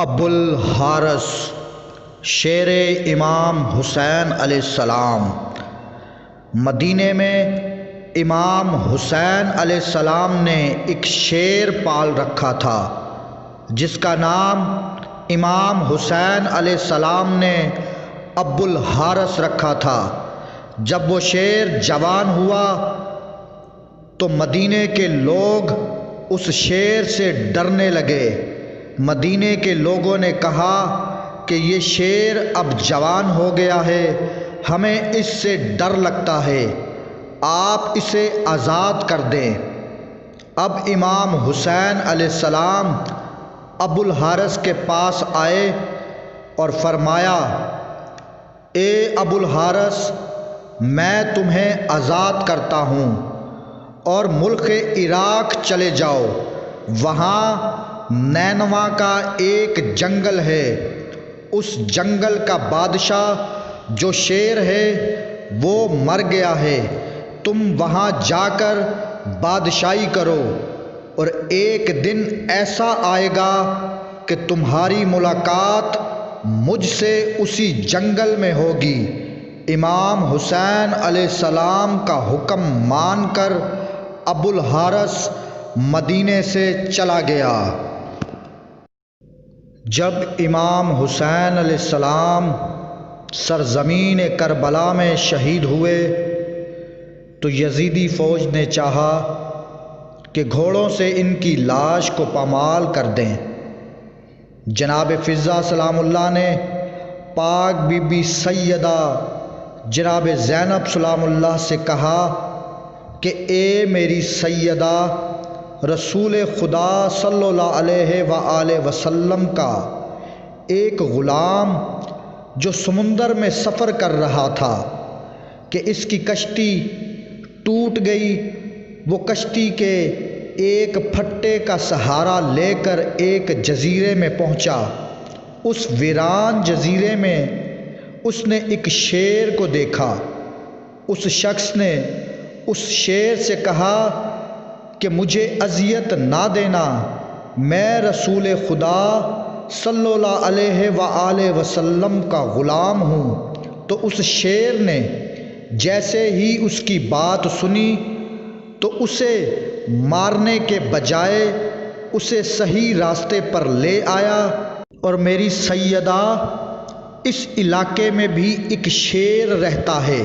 ابو الحارث شیر امام حسین علیہ السلام۔ مدینے میں امام حسین علیہ السلام نے ایک شیر پال رکھا تھا جس کا نام امام حسین علیہ السلام نے ابو الحارث رکھا تھا۔ جب وہ شیر جوان ہوا تو مدینے کے لوگ اس شیر سے ڈرنے لگے۔ مدینے کے لوگوں نے کہا کہ یہ شیر اب جوان ہو گیا ہے، ہمیں اس سے ڈر لگتا ہے، آپ اسے آزاد کر دیں۔ اب امام حسین علیہ السلام ابو الحارث کے پاس آئے اور فرمایا، اے ابو الحارث، میں تمہیں آزاد کرتا ہوں اور ملک عراق چلے جاؤ، وہاں نینوا کا ایک جنگل ہے، اس جنگل کا بادشاہ جو شیر ہے وہ مر گیا ہے، تم وہاں جا کر بادشاہی کرو، اور ایک دن ایسا آئے گا کہ تمہاری ملاقات مجھ سے اسی جنگل میں ہوگی۔ امام حسین علیہ السلام کا حکم مان کر ابو الحارث مدینے سے چلا گیا۔ جب امام حسین علیہ السلام سرزمین کربلا میں شہید ہوئے تو یزیدی فوج نے چاہا کہ گھوڑوں سے ان کی لاش کو پامال کر دیں۔ جناب فضہ سلام اللہ نے پاک بی بی سیدہ جناب زینب سلام اللہ سے کہا کہ اے میری سیدہ، رسول خدا صلی اللہ علیہ وآلہ وسلم کا ایک غلام جو سمندر میں سفر کر رہا تھا کہ اس کی کشتی ٹوٹ گئی، وہ کشتی کے ایک پھٹے کا سہارا لے کر ایک جزیرے میں پہنچا۔ اس ویران جزیرے میں اس نے ایک شیر کو دیکھا۔ اس شخص نے اس شیر سے کہا کہ مجھے اذیت نہ دینا، میں رسول خدا صلی اللہ علیہ وآلہ وسلم کا غلام ہوں۔ تو اس شیر نے جیسے ہی اس کی بات سنی تو اسے مارنے کے بجائے اسے صحیح راستے پر لے آیا، اور میری سیدہ، اس علاقے میں بھی ایک شیر رہتا ہے،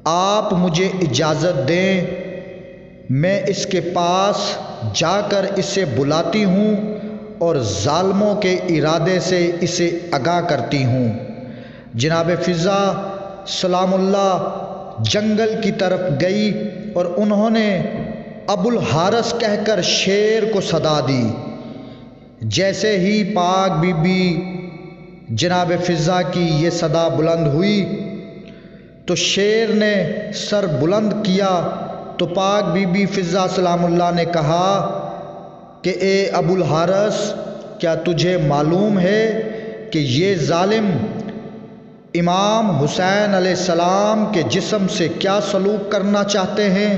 آپ مجھے اجازت دیں، میں اس کے پاس جا کر اسے بلاتی ہوں اور ظالموں کے ارادے سے اسے آگاہ کرتی ہوں۔ جناب فضہ سلام اللہ جنگل کی طرف گئی اور انہوں نے ابو الحارث کہہ کر شیر کو صدا دی۔ جیسے ہی پاک بی بی جناب فضہ کی یہ صدا بلند ہوئی تو شیر نے سر بلند کیا، تو پاک بی بی فضہ سلام اللہ نے کہا کہ اے ابو الحارث، کیا تجھے معلوم ہے کہ یہ ظالم امام حسین علیہ السلام کے جسم سے کیا سلوک کرنا چاہتے ہیں؟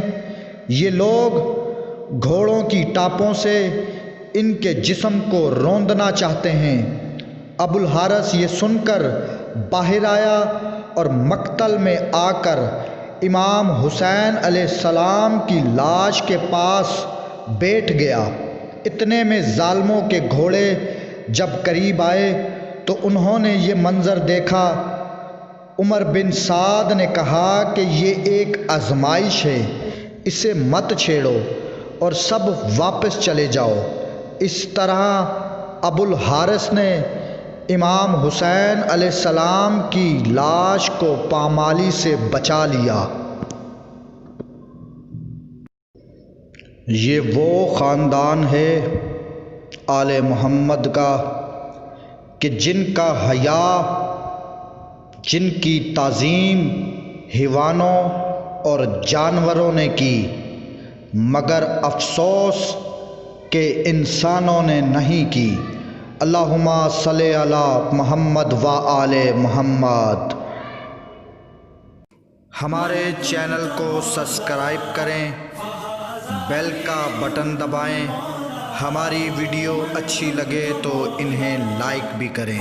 یہ لوگ گھوڑوں کی ٹاپوں سے ان کے جسم کو روندنا چاہتے ہیں۔ ابو الحارث یہ سن کر باہر آیا اور مقتل میں آ کر امام حسین علیہ السلام کی لاش کے پاس بیٹھ گیا۔ اتنے میں ظالموں کے گھوڑے جب قریب آئے تو انہوں نے یہ منظر دیکھا۔ عمر بن سعد نے کہا کہ یہ ایک آزمائش ہے، اسے مت چھیڑو اور سب واپس چلے جاؤ۔ اس طرح ابو الحارث نے امام حسین علیہ السلام کی لاش کو پامالی سے بچا لیا۔ یہ وہ خاندان ہے آل محمد کا کہ جن کا حیا، جن کی تعظیم حیوانوں اور جانوروں نے کی، مگر افسوس کہ انسانوں نے نہیں کی۔ اللہم صلی علی محمد و آل محمد۔ ہمارے چینل کو سبسکرائب کریں، بیل کا بٹن دبائیں، ہماری ویڈیو اچھی لگے تو انہیں لائک بھی کریں۔